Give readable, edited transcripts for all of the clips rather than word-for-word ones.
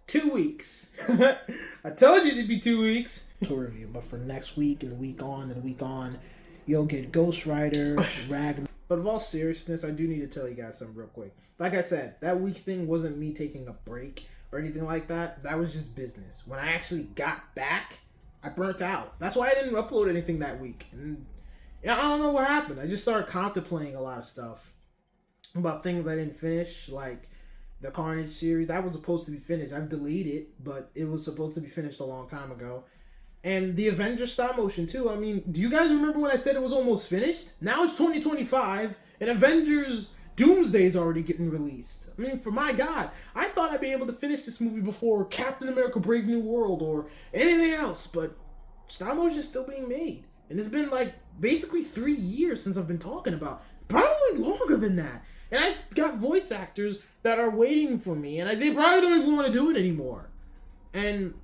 2 weeks. I told you it'd be 2 weeks. Tour review, but for next week and the week on and the week on, you'll get Ghost Rider, Ragnar. But of all seriousness, I do need to tell you guys something real quick. Like I said, that week thing wasn't me taking a break or anything like that. That was just business. When I actually got back, I burnt out. That's why I didn't upload anything that week. And I don't know what happened. I just started contemplating a lot of stuff about things I didn't finish, like the Carnage series. That was supposed to be finished. I've deleted it, but it was supposed to be finished a long time ago. And the Avengers stop motion too. I mean, do you guys remember when I said it was almost finished? Now it's 2025 and Avengers Doomsday is already getting released. I mean, for my God, I thought I'd be able to finish this movie before Captain America Brave New World or anything else, but stop motion is still being made. And it's been like basically 3 years since I've been talking about. Probably longer than that. And I got voice actors that are waiting for me, and they probably don't even want to do it anymore. And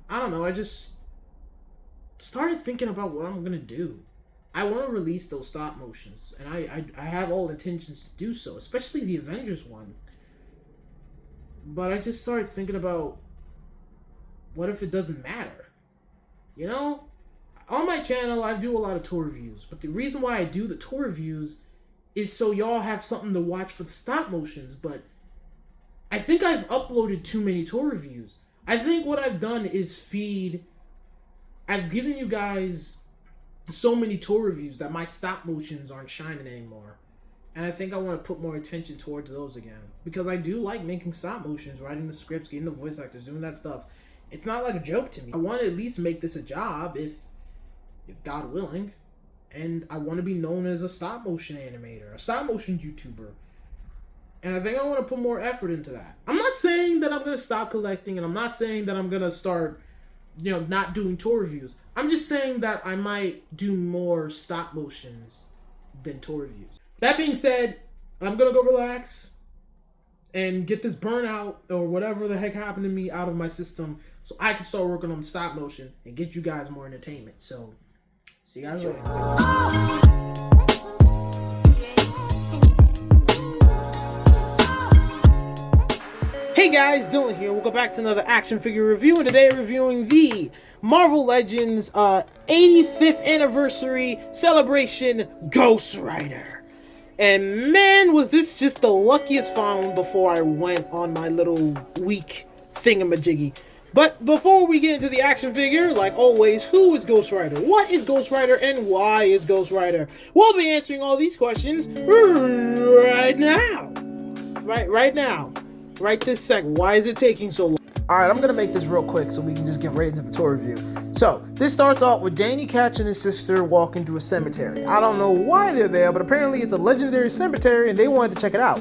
I don't know, I just started thinking about what I'm gonna do. I want to release those stop motions, and I have all intentions to do so, especially the Avengers one. But I just started thinking about what if it doesn't matter? You know, on my channel I do a lot of tour reviews, but the reason why I do the tour reviews is so y'all have something to watch for the stop motions. But I think I've uploaded too many tour reviews. I think what I've done is I've given you guys so many tour reviews that my stop motions aren't shining anymore. And I think I want to put more attention towards those again. Because I do like making stop motions, writing the scripts, getting the voice actors, doing that stuff. It's not like a joke to me. I want to at least make this a job if God willing. And I want to be known as a stop motion animator, a stop motion YouTuber. And I think I want to put more effort into that. I'm not saying that I'm going to stop collecting, and I'm not saying that I'm going to start, not doing tour reviews. I'm just saying that I might do more stop motions than tour reviews. That being said, I'm going to go relax and get this burnout or whatever the heck happened to me out of my system so I can start working on stop motion and get you guys more entertainment. So, see you guys later. Hey guys, Dylan here. Welcome back to another action figure review, and today we're reviewing the Marvel Legends 85th anniversary celebration Ghost Rider. And man, was this just the luckiest find before I went on my little week thingamajiggy. But before we get into the action figure, like always, who is Ghost Rider? What is Ghost Rider, and why is Ghost Rider? We'll be answering all these questions right now. Right now. Right this second. Why is it taking so long? Alright, I'm going to make this real quick so we can just get right into the tour review. So, this starts off with Danny Ketch and his sister walking through a cemetery. I don't know why they're there, but apparently it's a legendary cemetery and they wanted to check it out.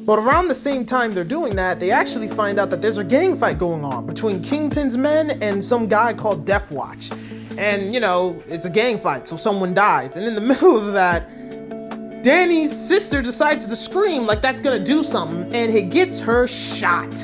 But around the same time they're doing that, they actually find out that there's a gang fight going on between Kingpin's men and some guy called Deathwatch. And, it's a gang fight, so someone dies. And in the middle of that, Danny's sister decides to scream like that's gonna do something, and he gets her shot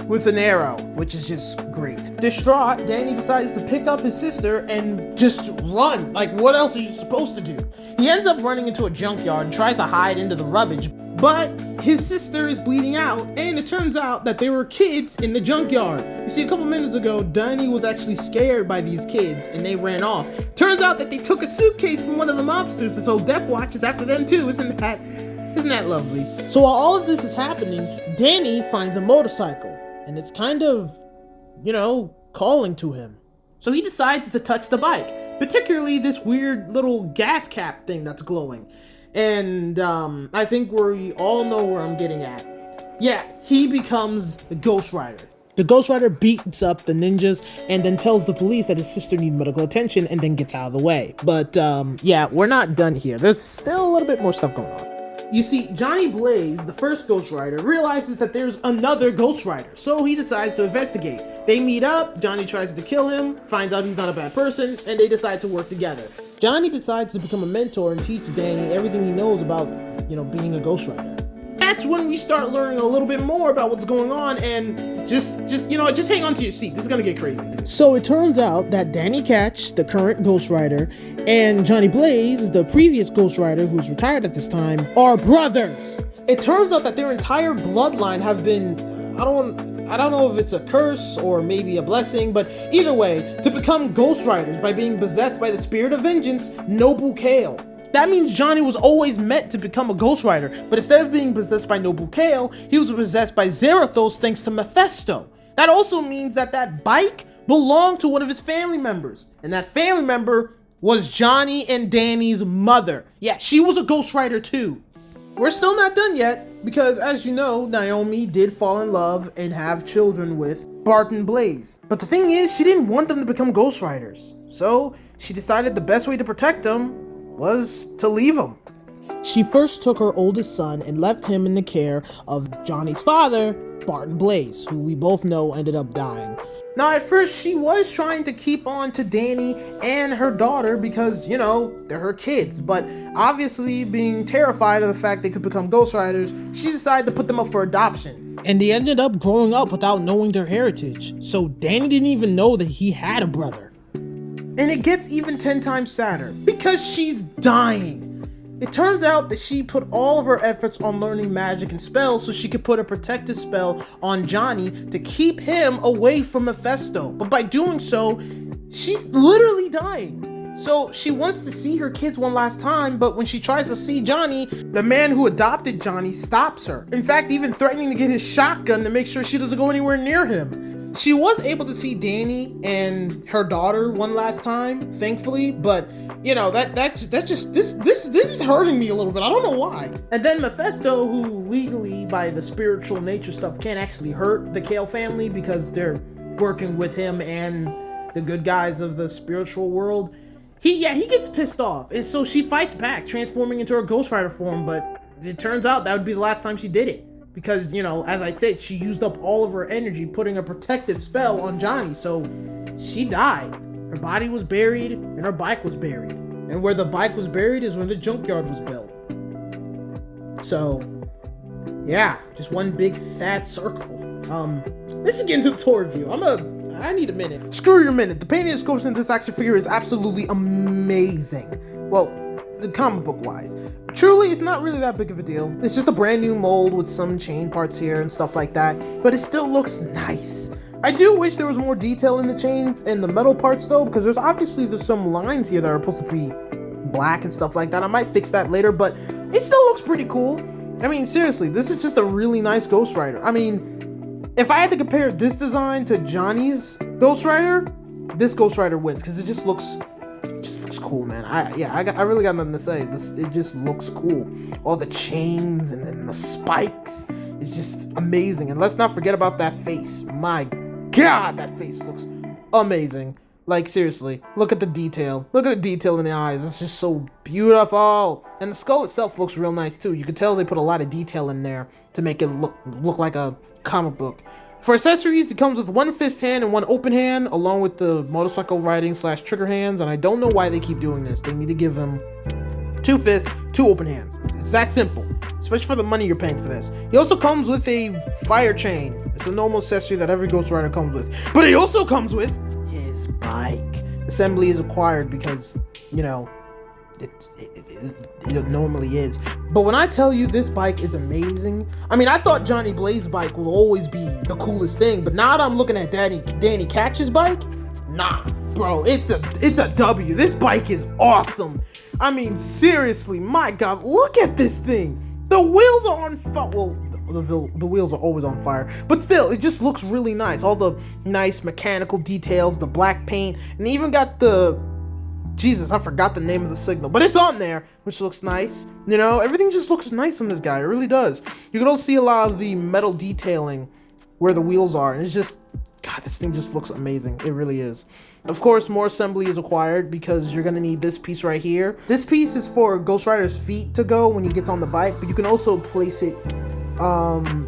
with an arrow, which is just great. Distraught, Danny decides to pick up his sister and just run. Like, what else are you supposed to do? He ends up running into a junkyard and tries to hide into the rubbish, but his sister is bleeding out, and it turns out that there were kids in the junkyard. You see, a couple minutes ago, Danny was actually scared by these kids, and they ran off. Turns out that they took a suitcase from one of the mobsters, and so Deathwatch is after them too. Isn't that lovely? So while all of this is happening, Danny finds a motorcycle, and it's kind of, calling to him. So he decides to touch the bike, particularly this weird little gas cap thing that's glowing. And I think we all know where I'm getting at. Yeah, he becomes the Ghost Rider. The Ghost Rider beats up the ninjas and then tells the police that his sister needs medical attention and then gets out of the way. But yeah, we're not done here. There's still a little bit more stuff going on. You see, Johnny Blaze, the first Ghost Rider, realizes that there's another Ghost Rider, so he decides to investigate. They meet up, Johnny tries to kill him, finds out he's not a bad person, and they decide to work together. Johnny decides to become a mentor and teach Danny everything he knows about, being a Ghost Rider. That's when we start learning a little bit more about what's going on, and just hang on to your seat. This is gonna get crazy. So it turns out that Danny Ketch, the current Ghost Rider, and Johnny Blaze, the previous Ghost Rider who's retired at this time, are brothers. It turns out that their entire bloodline have been, I don't know if it's a curse or maybe a blessing, but either way, to become Ghost Riders by being possessed by the spirit of vengeance, Nobu Kale. That means Johnny was always meant to become a Ghost Rider, but instead of being possessed by Nobu Kale, he was possessed by Zarathos thanks to Mephisto. That also means that that bike belonged to one of his family members, and that family member was Johnny and Danny's mother. Yeah, she was a Ghost Rider too. We're still not done yet, because as you know, Naomi did fall in love and have children with Barton Blaze. But the thing is, she didn't want them to become Ghost Riders, so she decided the best way to protect them was to leave him. She first took her oldest son and left him in the care of Johnny's father, Barton Blaze, who we both know ended up dying. Now, at first, she was trying to keep on to Danny and her daughter because, you know, they're her kids. But obviously, being terrified of the fact they could become Ghost Riders, she decided to put them up for adoption. And they ended up growing up without knowing their heritage. So Danny didn't even know that he had a brother. And it gets even 10 times sadder because she's dying. It turns out that she put all of her efforts on learning magic and spells so she could put a protective spell on Johnny to keep him away from Mephisto. But by doing so, she's literally dying. So she wants to see her kids one last time, but when she tries to see Johnny, the man who adopted Johnny stops her. In fact, even threatening to get his shotgun to make sure she doesn't go anywhere near him. She was able to see Danny and her daughter one last time, thankfully, but you know, this is hurting me a little bit. I don't know why. And then Mephisto, who legally by the spiritual nature stuff can't actually hurt the Kale family because they're working with him and the good guys of the spiritual world. He gets pissed off, and so she fights back, transforming into her Ghost Rider form, but it turns out that would be the last time she did it. Because, you know, as I said, she used up all of her energy putting a protective spell on Johnny, so she died. Her body was buried, and her bike was buried. And where the bike was buried is where the junkyard was built. So, yeah, just one big sad circle. Let's just get into the tour review. I need a minute. Screw your minute. The painting and sculpture in this action figure is absolutely amazing. Well, the comic book wise. Truly, it's not really that big of a deal. It's just a brand new mold with some chain parts here and stuff like that, but it still looks nice. I do wish there was more detail in the chain and the metal parts though, because there's some lines here that are supposed to be black and stuff like that. I might fix that later, but it still looks pretty cool. I mean, seriously, this is just a really nice Ghost Rider. I mean, if I had to compare this design to Johnny's Ghost Rider, this Ghost Rider wins because it just looks cool, man. I really got nothing to say. It just looks cool. All the chains and then the spikes. It's just amazing. And let's not forget about that face. My God, that face looks amazing. Like, seriously, look at the detail. Look at the detail in the eyes. It's just so beautiful. And the skull itself looks real nice, too. You can tell they put a lot of detail in there to make it look like a comic book. For accessories, it comes with one fist hand and one open hand, along with the motorcycle riding / trigger hands, and I don't know why they keep doing this. They need to give him 2 fists, 2 open hands. It's that simple, especially for the money you're paying for this. He also comes with a fire chain. It's a normal accessory that every Ghost Rider comes with. But he also comes with his bike. Assembly is acquired because, you know, it normally is. But when I tell you this bike is amazing, I mean, I thought Johnny Blaze's bike will always be the coolest thing, but now that I'm looking at Danny Catch's bike, nah, bro, it's a W. This bike is awesome. I mean, seriously, my God, look at this thing. The wheels are on fire. Well, the wheels are always on fire, but still, it just looks really nice. All the nice mechanical details, the black paint, and even got the Jesus, I forgot the name of the signal, but it's on there, which looks nice. You know, everything just looks nice on this guy. It really does. You can also see a lot of the metal detailing where the wheels are, and it's just, God, this thing just looks amazing. It really is. Of course, more assembly is acquired because you're going to need this piece right here. This piece is for Ghost Rider's feet to go when he gets on the bike, but you can also place it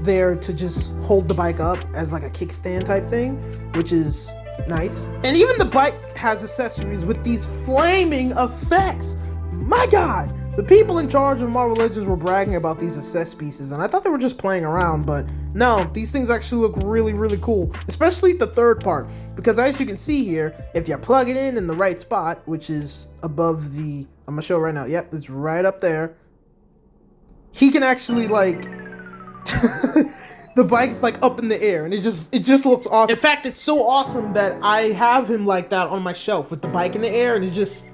there to just hold the bike up as like a kickstand type thing, which is nice. And even the bike has accessories with these flaming effects. My God, the people in charge of Marvel Legends were bragging about these access pieces, and I thought they were just playing around, but no, these things actually look really, really cool, especially the third part, because as you can see here, if you plug it in the right spot, which is above the, I'm gonna show right now, yep, it's right up there, he can actually, like, the bike's like up in the air, and it just looks awesome. In fact, it's so awesome that I have him like that on my shelf with the bike in the air, and it's just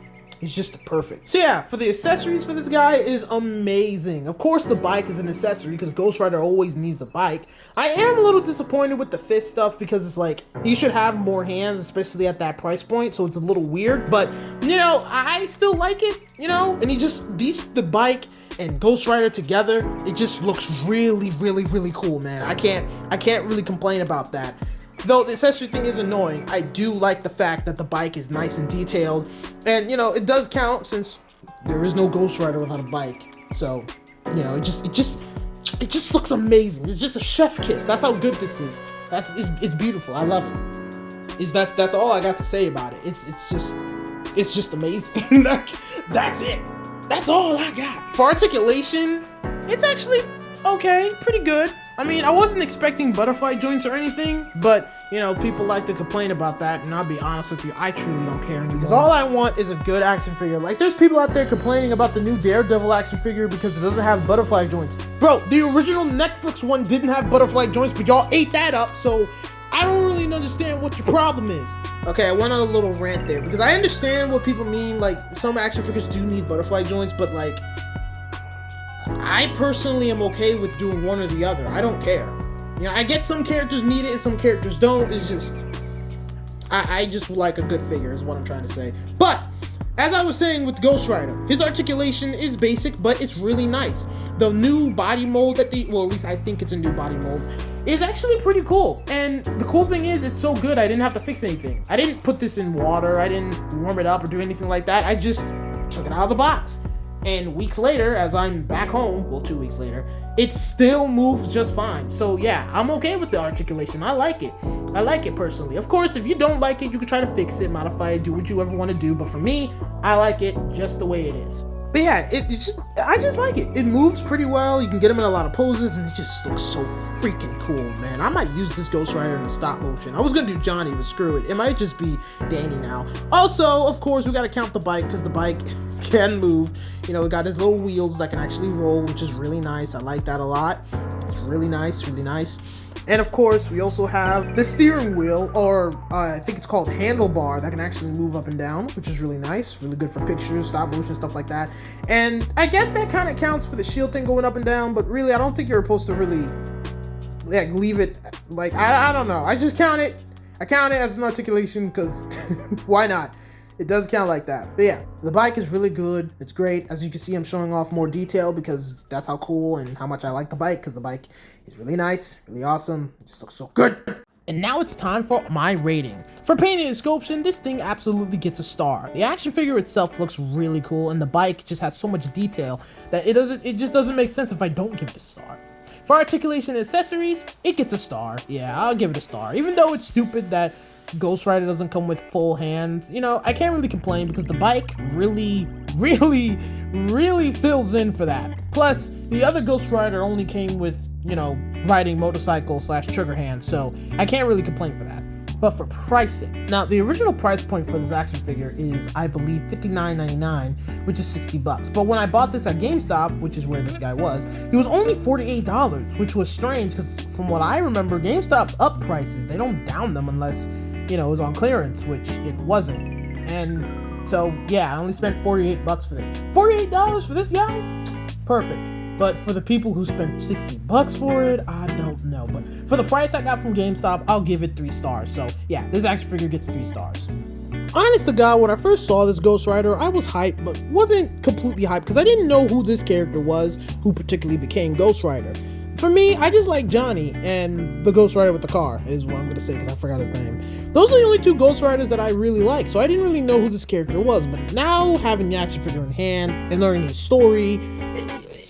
perfect. So yeah, for the accessories for this guy is amazing. Of course, the bike is an accessory because Ghost Rider always needs a bike. I am a little disappointed with the fist stuff because it's like, you should have more hands, especially at that price point, so it's a little weird, but you know, I still like it, you know, and the bike and Ghost Rider together, it just looks really, really, really cool, man. I can't really complain about that. Though the accessory thing is annoying, I do like the fact that the bike is nice and detailed, and you know, it does count since there is no Ghost Rider without a bike. So, you know, it just looks amazing. It's just a chef kiss. That's how good this is. It's beautiful. I love it. That's all I got to say about it. It's just amazing. That's it. That's all I got. For articulation, it's actually okay, pretty good. I mean, I wasn't expecting butterfly joints or anything, but you know, people like to complain about that, and I'll be honest with you, I truly don't care anymore. Because all I want is a good action figure. Like, there's people out there complaining about the new Daredevil action figure because it doesn't have butterfly joints. Bro, the original Netflix one didn't have butterfly joints, but y'all ate that up, so I don't really understand what your problem is. Okay, I went on a little rant there, because I understand what people mean, like, some action figures do need butterfly joints, but like, I personally am okay with doing one or the other. I don't care. You know, I get some characters need it and some characters don't. It's just, I just like a good figure is what I'm trying to say. But, as I was saying with Ghost Rider, his articulation is basic, but it's really nice. The new body mold well, at least I think it's a new body mold, is actually pretty cool. And the cool thing is, it's so good, I didn't have to fix anything. I didn't put this in water, I didn't warm it up or do anything like that. I just took it out of the box. And weeks later, as I'm back home, well, 2 weeks later, it still moves just fine. So yeah, I'm okay with the articulation. I like it. I like it personally. Of course, if you don't like it, you can try to fix it, modify it, do what you ever want to do. But for me, I like it just the way it is. But yeah, I just like it. It moves pretty well. You can get him in a lot of poses, and it just looks so freaking cool, man. I might use this Ghost Rider in the stop motion. I was gonna do Johnny, but screw it. It might just be Danny now. Also, of course, we gotta count the bike, because the bike can move. You know, it got his little wheels that can actually roll, which is really nice. I like that a lot. It's really nice, really nice. And of course, we also have the steering wheel, or I think it's called handlebar, that can actually move up and down, which is really nice, really good for pictures, stop motion, stuff like that. And I guess that kind of counts for the shield thing going up and down, but really, I don't think you're supposed to really like leave it, like, I don't know. I just count it. I count it as an articulation because why not? It does count like that. But yeah, the bike is really good. It's great. As you can see, I'm showing off more detail because that's how cool and how much I like the bike, because the bike is really nice, really awesome. It just looks so good. And now it's time for my rating. For painting and sculpting, this thing absolutely gets a star. The action figure itself looks really cool, and the bike just has so much detail that it just doesn't make sense if I don't give it a star. For articulation and accessories, it gets a sar. Yeah, I'll give it a star. Even though it's stupid that Ghost Rider doesn't come with full hands, you know, I can't really complain because the bike really fills in for that. Plus, the other Ghost Rider only came with, you know, riding motorcycle / trigger hands, so I can't really complain for that. But for pricing, now the original price point for this action figure is, I believe, $59.99, which is $60. But when I bought this at GameStop, which is where this guy was, it was only $48, which was strange because from what I remember, GameStop up prices. They don't down them unless, you know, it was on clearance, which it wasn't. And so yeah, I only spent $48 for this. $48 for this guy? Perfect. But for the people who spent $60 for it, I don't know. But for the price I got from GameStop, I'll give it 3 stars. So yeah, this action figure gets 3 stars. Honest to God, when I first saw this Ghost Rider, I was hyped, but wasn't completely hyped because I didn't know who this character was, who particularly became Ghost Rider. For me, I just like Johnny and the Ghost Rider with the car is what I'm going to say because I forgot his name. Those are the only 2 Ghost Riders that I really like, so I didn't really know who this character was. But now, having the action figure in hand and learning his story,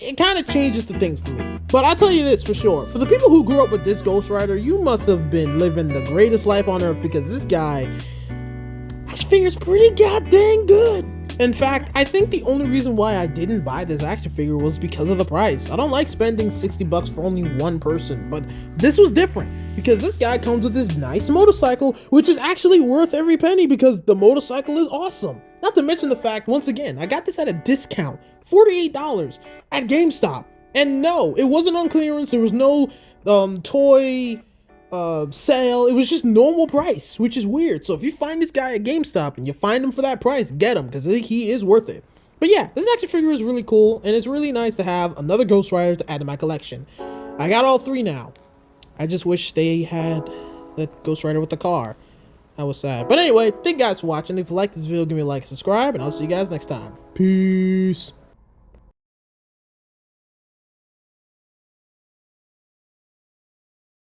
it kind of changes the things for me. But I'll tell you this for sure. For the people who grew up with this Ghost Rider, you must have been living the greatest life on earth because this guy, action figure's pretty goddamn good. In fact, I think the only reason why I didn't buy this action figure was because of the price. I don't like spending $60 for only one person, but this was different because this guy comes with this nice motorcycle, which is actually worth every penny because the motorcycle is awesome. Not to mention the fact, once again, I got this at a discount, $48 at GameStop. And no, it wasn't on clearance. There was no toy sale. It was just normal price, which is weird. So if you find this guy at GameStop and you find him for that price, get him, because he is worth it. But yeah, this action figure is really cool, and it's really nice to have another Ghost Rider to add to my collection. I got all 3 now. I just wish they had the Ghost Rider with the car. That was sad. But anyway, thank you guys for watching. If you like this video, give me a like, subscribe, and I'll see you guys next time. Peace.